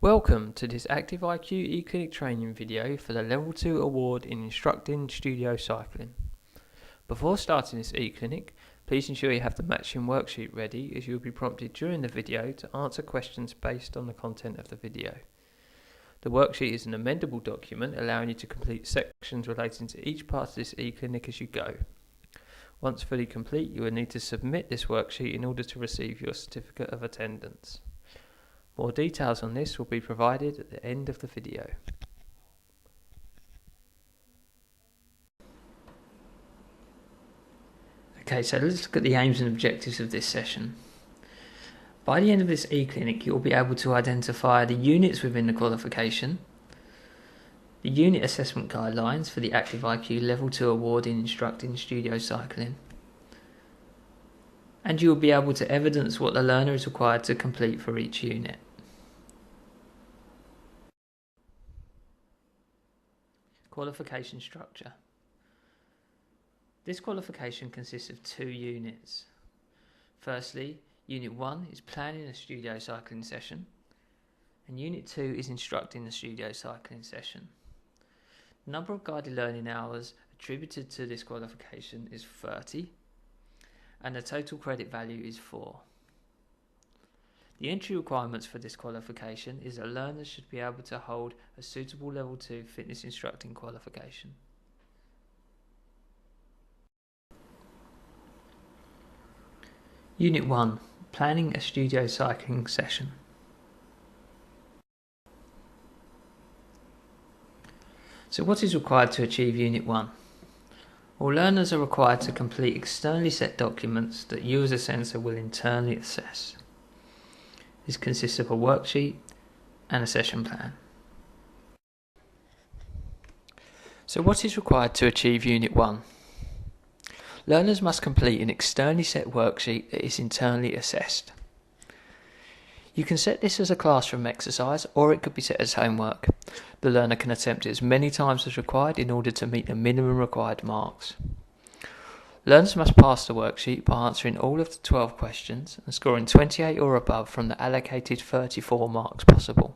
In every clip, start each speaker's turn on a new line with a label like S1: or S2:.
S1: Welcome to this Active IQ eClinic training video for the Level 2 award in Instructing Studio Cycling. Before starting this eClinic, please ensure you have the matching worksheet ready, as you will be prompted during the video to answer questions based on the content of the video. The worksheet is an amendable document allowing you to complete sections relating to each part of this eClinic as you go. Once fully complete, you will need to submit this worksheet in order to receive your certificate of attendance. More details on this will be provided at the end of the video. Okay, so let's look at the aims and objectives of this session. By the end of this eClinic, you'll be able to identify the units within the qualification, the unit assessment guidelines for the Active IQ Level 2 award in Instructing Studio Cycling, and you will be able to evidence what the learner is required to complete for each unit. Qualification structure. This qualification consists of 2 units. Firstly, Unit 1 is planning a studio cycling session, and Unit 2 is instructing the studio cycling session. The number of guided learning hours attributed to this qualification is 30, and the total credit value is 4. The entry requirements for this qualification is that learners should be able to hold a suitable Level 2 fitness instructing qualification. Unit 1. Planning a studio cycling session. So what is required to achieve Unit 1? All learners are required to complete externally set documents that you as a censor will internally assess. This consists of a worksheet and a session plan. So what is required to achieve Unit 1? Learners must complete an externally set worksheet that is internally assessed. You can set this as a classroom exercise, or it could be set as homework. The learner can attempt it as many times as required in order to meet the minimum required marks. Learners must pass the worksheet by answering all of the 12 questions and scoring 28 or above from the allocated 34 marks possible.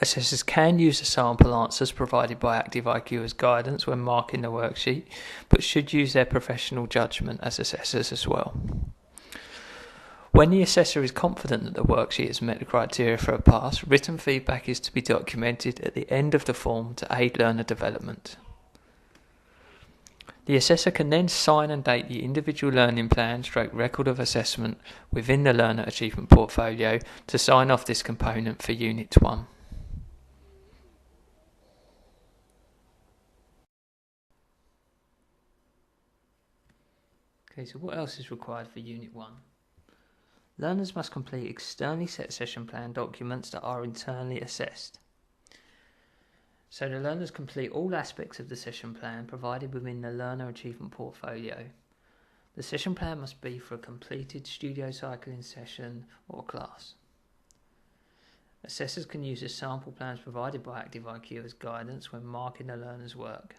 S1: Assessors can use the sample answers provided by Active IQ as guidance when marking the worksheet, but should use their professional judgment as assessors as well. When the assessor is confident that the worksheet has met the criteria for a pass, written feedback is to be documented at the end of the form to aid learner development. The assessor can then sign and date the individual learning plan / record of assessment within the learner achievement portfolio to sign off this component for Unit 1. Okay, so what else is required for Unit 1? Learners must complete externally set session plan documents that are internally assessed. So the learners complete all aspects of the session plan provided within the learner achievement portfolio. The session plan must be for a completed studio cycling session or class. Assessors can use the sample plans provided by Active IQ as guidance when marking the learner's work.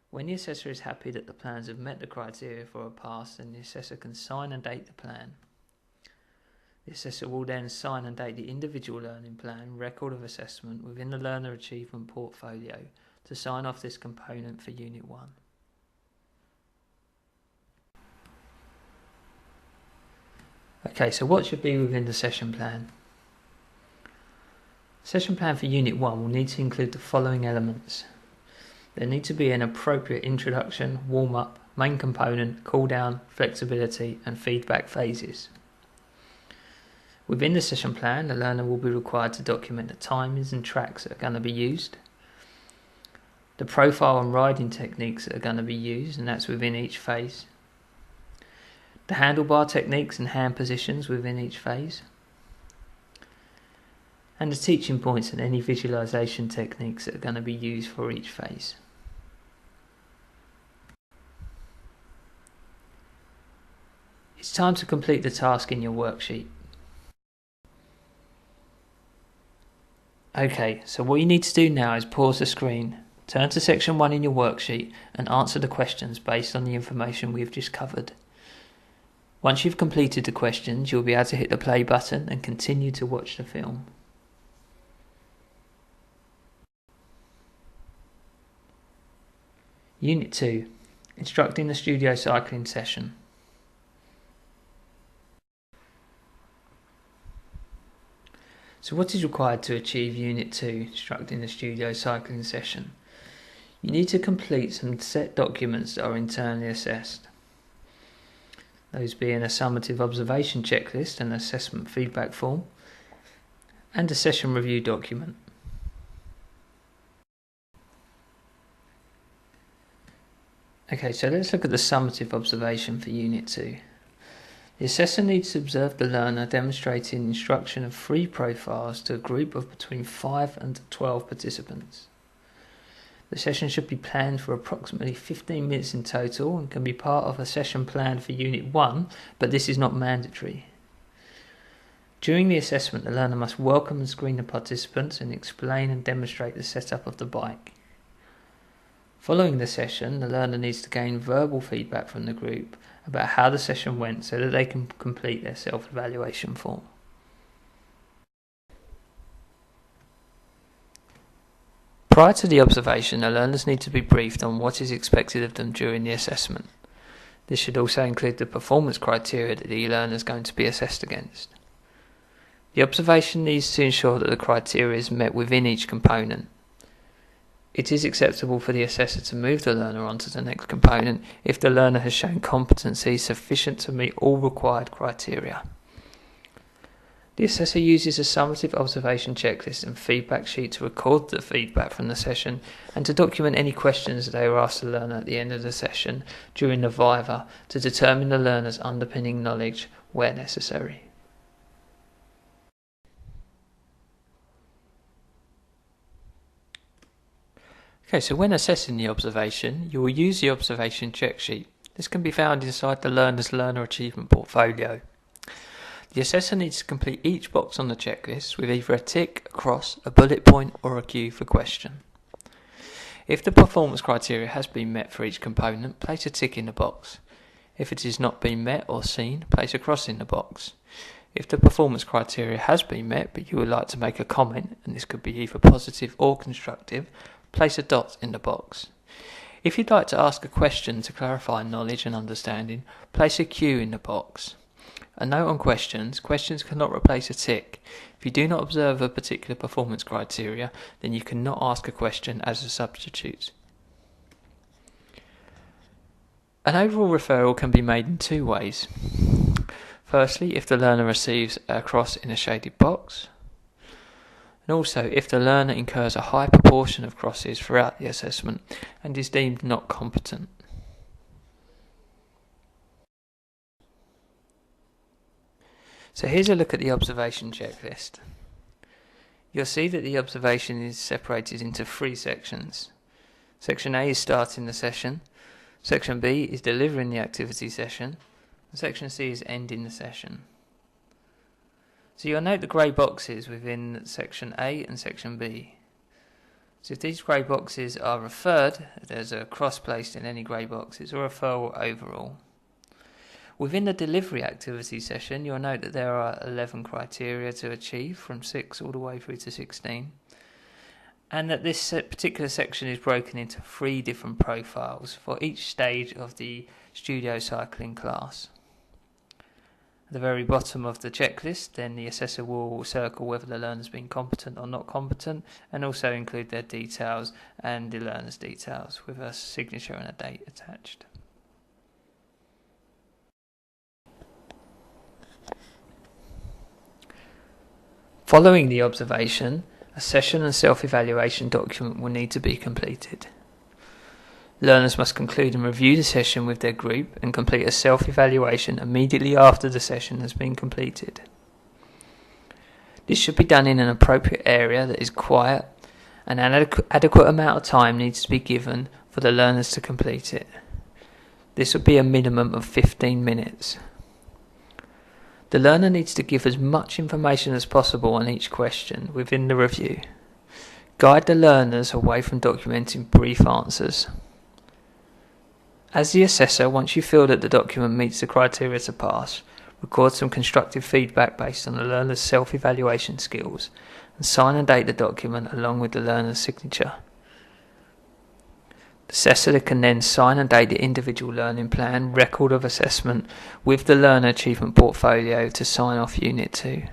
S1: When the assessor is happy that the plans have met the criteria for a pass, then the assessor can sign and date the plan. The assessor will then sign and date the individual learning plan record of assessment within the learner achievement portfolio to sign off this component for Unit 1. Okay, so what should be within the session plan? Session plan for Unit 1 will need to include the following elements. There need to be an appropriate introduction, warm-up, main component, cool-down, flexibility and feedback phases. Within the session plan, the learner will be required to document the timings and tracks that are going to be used, the profile and riding techniques that are going to be used, and that's within each phase, the handlebar techniques and hand positions within each phase, and the teaching points and any visualization techniques that are going to be used for each phase. It's time to complete the task in your worksheet. Okay, so what you need to do now is pause the screen, turn to section 1 in your worksheet and answer the questions based on the information we've just covered. Once you've completed the questions, you'll be able to hit the play button and continue to watch the film. Unit 2. Instructing the studio cycling session. So what is required to achieve Unit 2, instructing the studio cycling session? You need to complete some set documents that are internally assessed. Those being a summative observation checklist, an assessment feedback form, and a session review document. Okay, so let's look at the summative observation for Unit 2. The assessor needs to observe the learner demonstrating instruction of 3 profiles to a group of between 5 and 12 participants. The session should be planned for approximately 15 minutes in total and can be part of a session planned for Unit 1, but this is not mandatory. During the assessment, the learner must welcome and screen the participants and explain and demonstrate the setup of the bike. Following the session, the learner needs to gain verbal feedback from the group about how the session went so that they can complete their self-evaluation form. Prior to the observation, the learners need to be briefed on what is expected of them during the assessment. This should also include the performance criteria that the learner is going to be assessed against. The observation needs to ensure that the criteria is met within each component. It is acceptable for the assessor to move the learner on to the next component if the learner has shown competency sufficient to meet all required criteria. The assessor uses a summative observation checklist and feedback sheet to record the feedback from the session and to document any questions that they were asked the learner at the end of the session during the viva to determine the learner's underpinning knowledge where necessary. Okay, so when assessing the observation, you will use the observation check sheet. This can be found inside the learner's learner achievement portfolio. The assessor needs to complete each box on the checklist with either a tick, a cross, a bullet point or a Q for question. If the performance criteria has been met for each component, place a tick in the box. If it has not been met or seen, place a cross in the box. If the performance criteria has been met but you would like to make a comment, and this could be either positive or constructive, place a dot in the box. If you'd like to ask a question to clarify knowledge and understanding, place a Q in the box. A note on questions cannot replace a tick. If you do not observe a particular performance criteria, then you cannot ask a question as a substitute. An overall referral can be made in 2 ways. Firstly, if the learner receives a cross in a shaded box, and also if the learner incurs a high proportion of crosses throughout the assessment and is deemed not competent. So here's a look at the observation checklist. You'll see that the observation is separated into 3 sections. Section A is starting the session, Section B is delivering the activity session, and Section C is ending the session. So you'll note the grey boxes within Section A and Section B. So if these grey boxes are referred, there's a cross placed in any grey boxes, or referral overall. Within the delivery activity session, you'll note that there are 11 criteria to achieve, from 6 all the way through to 16, and that this particular section is broken into 3 different profiles for each stage of the studio cycling class. At the very bottom of the checklist, then the assessor will circle whether the learner's been competent or not competent, and also include their details and the learner's details with a signature and a date attached. Following the observation, a session and self-evaluation document will need to be completed. Learners must conclude and review the session with their group and complete a self-evaluation immediately after the session has been completed. This should be done in an appropriate area that is quiet, and an adequate amount of time needs to be given for the learners to complete it. This would be a minimum of 15 minutes. The learner needs to give as much information as possible on each question within the review. Guide the learners away from documenting brief answers. As the assessor, once you feel that the document meets the criteria to pass, record some constructive feedback based on the learner's self-evaluation skills and sign and date the document along with the learner's signature. The assessor can then sign and date the individual learning plan, record of assessment with the learner achievement portfolio to sign off Unit 2.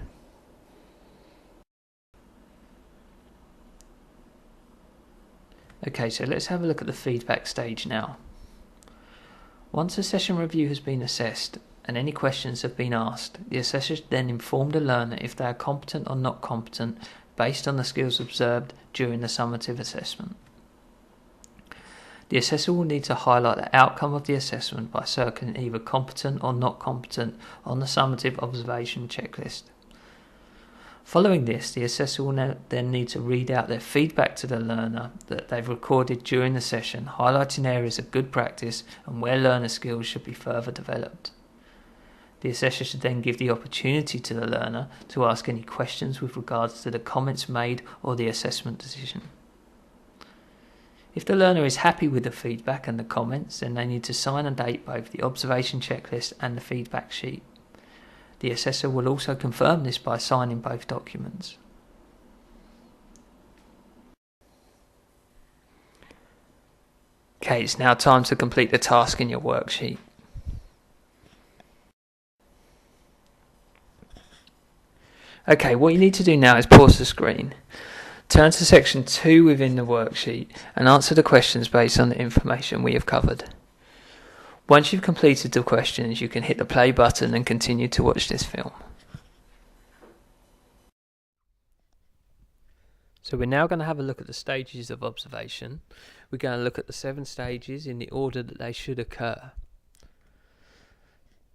S1: Okay, so let's have a look at the feedback stage now. Once a session review has been assessed and any questions have been asked, the assessor should then inform the learner if they are competent or not competent based on the skills observed during the summative assessment. The assessor will need to highlight the outcome of the assessment by circling either competent or not competent on the summative observation checklist. Following this, the assessor will then need to read out their feedback to the learner that they've recorded during the session, highlighting areas of good practice and where learner skills should be further developed. The assessor should then give the opportunity to the learner to ask any questions with regards to the comments made or the assessment decision. If the learner is happy with the feedback and the comments, then they need to sign and date both the observation checklist and the feedback sheet. The assessor will also confirm this by signing both documents. Okay, it's now time to complete the task in your worksheet. Okay, what you need to do now is pause the screen. Turn to section 2 within the worksheet and answer the questions based on the information we have covered. Once you've completed the questions, you can hit the play button and continue to watch this film. So we're now going to have a look at the stages of observation. We're going to look at the 7 stages in the order that they should occur.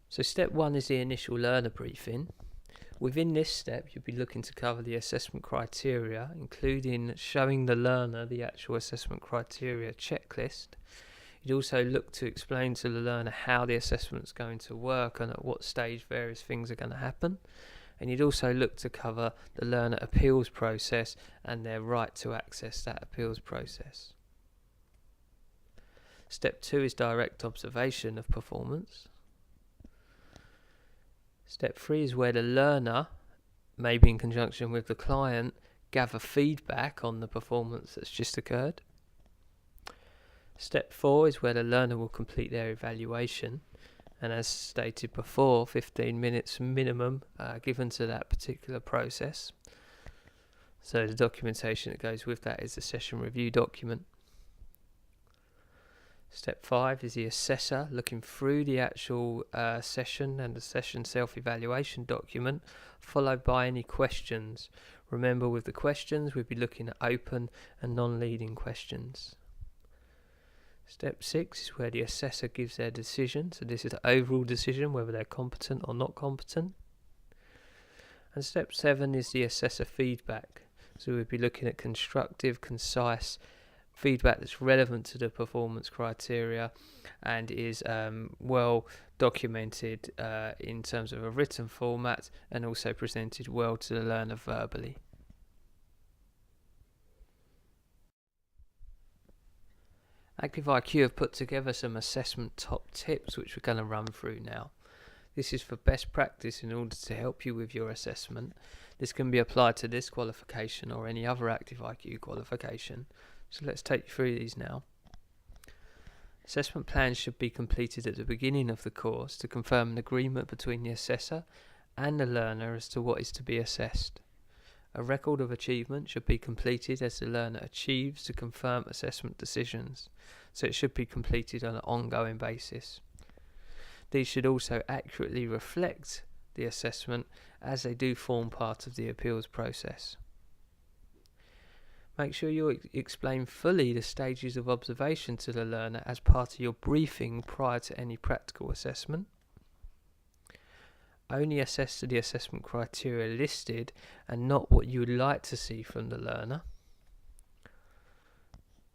S1: So step 1 is the initial learner briefing. Within this step, you'll be looking to cover the assessment criteria, including showing the learner the actual assessment criteria checklist. You'd also look to explain to the learner how the assessment is going to work and at what stage various things are going to happen. And you'd also look to cover the learner appeals process and their right to access that appeals process. Step 2 is direct observation of performance. Step 3 is where the learner, maybe in conjunction with the client, gather feedback on the performance that's just occurred. Step 4 is where the learner will complete their evaluation, and as stated before, 15 minutes minimum given to that particular process. So the documentation that goes with that is the session review document. Step 5 is the assessor looking through the actual session and the session self-evaluation document, followed by any questions. Remember, with the questions, we'll be looking at open and non-leading questions. Step 6 is where the assessor gives their decision. So this is the overall decision, whether they're competent or not competent. And step 7 is the assessor feedback. So we'll be looking at constructive, concise feedback that's relevant to the performance criteria and is well documented in terms of a written format and also presented well to the learner verbally. Active IQ have put together some assessment top tips which we're going to run through now. This is for best practice in order to help you with your assessment. This can be applied to this qualification or any other Active IQ qualification. So let's take you through these now. Assessment plans should be completed at the beginning of the course to confirm an agreement between the assessor and the learner as to what is to be assessed. A record of achievement should be completed as the learner achieves to confirm assessment decisions, so it should be completed on an ongoing basis. These should also accurately reflect the assessment as they do form part of the appeals process. Make sure you explain fully the stages of observation to the learner as part of your briefing prior to any practical assessment. Only assess to the assessment criteria listed and not what you would like to see from the learner.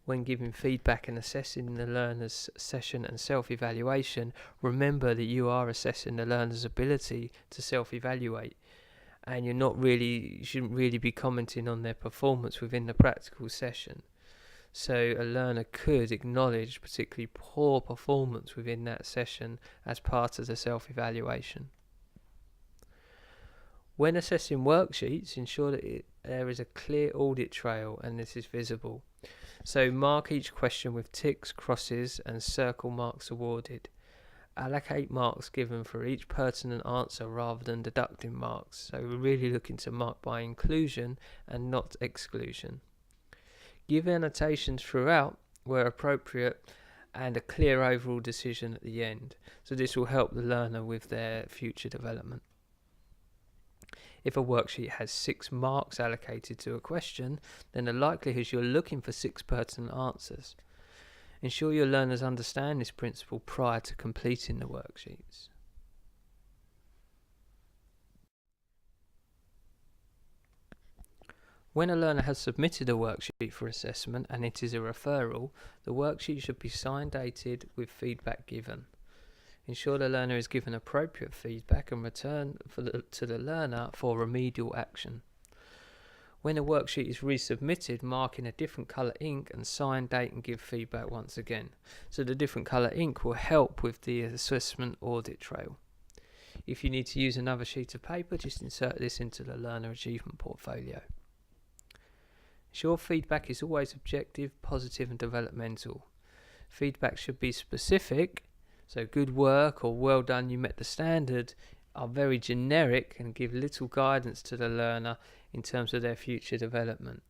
S1: When giving feedback and assessing the learner's session and self-evaluation, remember that you are assessing the learner's ability to self-evaluate, and you shouldn't really be commenting on their performance within the practical session. so a learner could acknowledge particularly poor performance within that session as part of the self-evaluation. When assessing worksheets, ensure that there is a clear audit trail and this is visible. So mark each question with ticks, crosses and circle marks awarded. Allocate marks given for each pertinent answer rather than deducting marks. So we're really looking to mark by inclusion and not exclusion. Give annotations throughout where appropriate and a clear overall decision at the end. So this will help the learner with their future development. If a worksheet has 6 marks allocated to a question, then the likelihood you're looking for 6 pertinent answers. Ensure your learners understand this principle prior to completing the worksheets. When a learner has submitted a worksheet for assessment and it is a referral, the worksheet should be signed dated with feedback given. Ensure the learner is given appropriate feedback and return to the learner for remedial action. When a worksheet is resubmitted, mark in a different colour ink and sign, date and give feedback once again. So the different colour ink will help with the assessment audit trail. If you need to use another sheet of paper, just insert this into the learner achievement portfolio. Ensure feedback is always objective, positive and developmental. Feedback should be specific, so good work or well done, you met the standard are very generic and give little guidance to the learner in terms of their future development.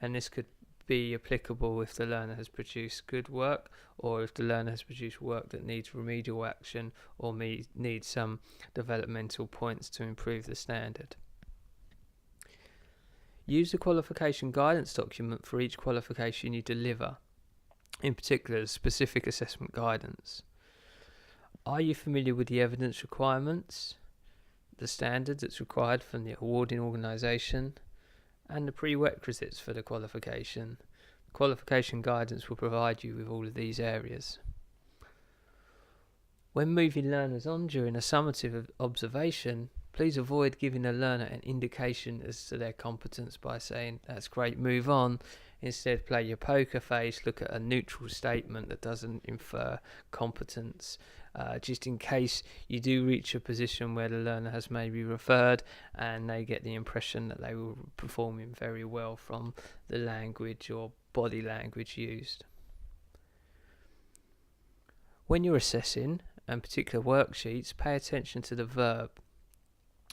S1: And this could be applicable if the learner has produced good work or if the learner has produced work that needs remedial action or needs some developmental points to improve the standard. Use the qualification guidance document for each qualification you deliver, in particular specific assessment guidance. Are you familiar with the evidence requirements, the standard that's required from the awarding organisation, and the prerequisites for the qualification? The qualification guidance will provide you with all of these areas. When moving learners on during a summative observation, please avoid giving a learner an indication as to their competence by saying, "That's great, move on." Instead, play your poker face, look at a neutral statement that doesn't infer competence, just in case you do reach a position where the learner has maybe referred and they get the impression that they were performing very well from the language or body language used. When you're assessing, and particular worksheets, pay attention to the verb.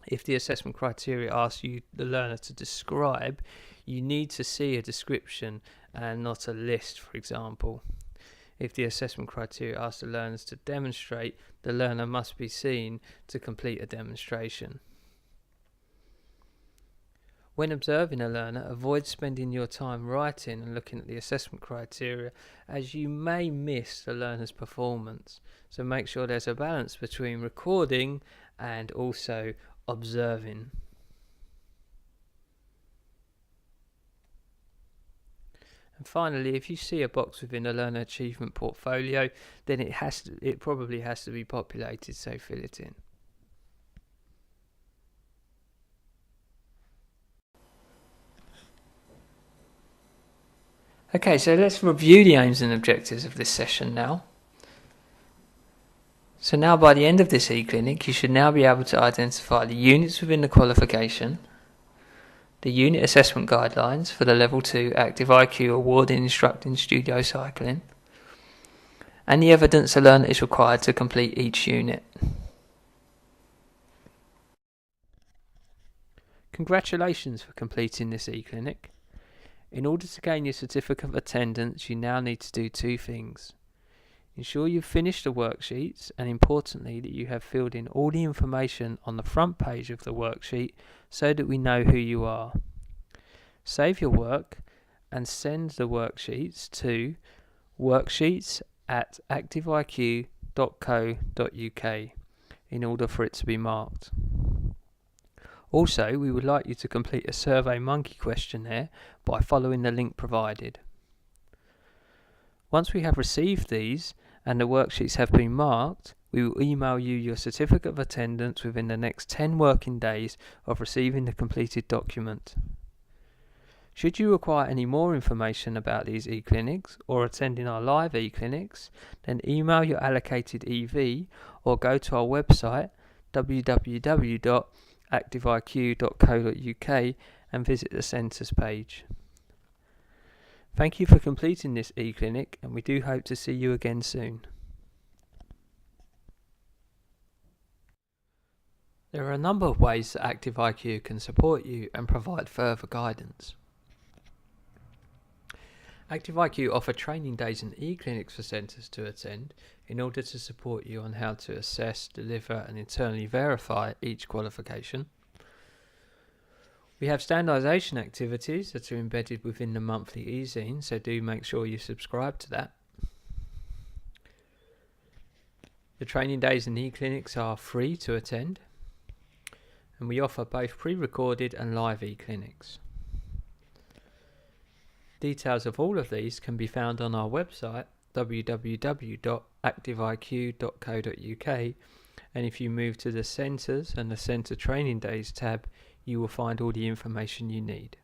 S1: If the assessment criteria asks you, the learner, to describe, you need to see a description and not a list, for example. If the assessment criteria asks the learners to demonstrate, the learner must be seen to complete a demonstration. When observing a learner, avoid spending your time writing and looking at the assessment criteria, as you may miss the learner's performance. So make sure there's a balance between recording and also observing. And finally, if you see a box within a learner achievement portfolio, then it probably has to be populated, so fill it in. Okay, so let's review the aims and objectives of this session now. So now by the end of this e-clinic, you should now be able to identify the units within the qualification, the unit assessment guidelines for the Level 2 Active IQ Award in Instructing Studio Cycling, and the evidence a learner is required to complete each unit. Congratulations for completing this e-clinic. In order to gain your certificate of attendance, you now need to do 2 things. Ensure you've finished the worksheets, and importantly that you have filled in all the information on the front page of the worksheet so that we know who you are. Save your work and send the worksheets to worksheets@activeiq.co.uk in order for it to be marked. Also, we would like you to complete a SurveyMonkey questionnaire by following the link provided. Once we have received these and the worksheets have been marked, we will email you your certificate of attendance within the next 10 working days of receiving the completed document. Should you require any more information about these e-clinics or attending our live e-clinics, then email your allocated EV or go to our website www.activeiq.co.uk and visit the centres page. Thank you for completing this e-clinic, and we do hope to see you again soon. There are a number of ways that ActiveIQ can support you and provide further guidance. ActiveIQ offer training days and e-clinics for centres to attend in order to support you on how to assess, deliver and internally verify each qualification. We have standardisation activities that are embedded within the monthly e-zine, so do make sure you subscribe to that. The training days and e-clinics are free to attend, and we offer both pre-recorded and live e-clinics. Details of all of these can be found on our website www.activeiq.co.uk, and if you move to the Centres and the Centre Training Days tab, you will find all the information you need.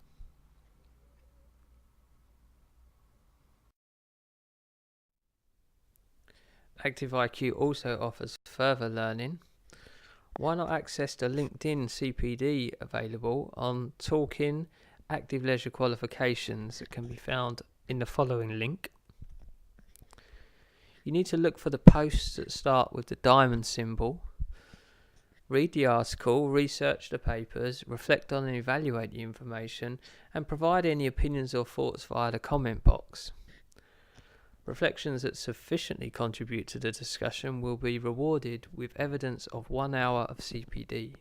S1: ActiveIQ also offers further learning. Why not access the LinkedIn CPD available on Talking Active Leisure Qualifications that can be found in the following link. You need to look for the posts that start with the diamond symbol. Read the article, research the papers, reflect on and evaluate the information, and provide any opinions or thoughts via the comment box. Reflections that sufficiently contribute to the discussion will be rewarded with evidence of 1 hour of CPD.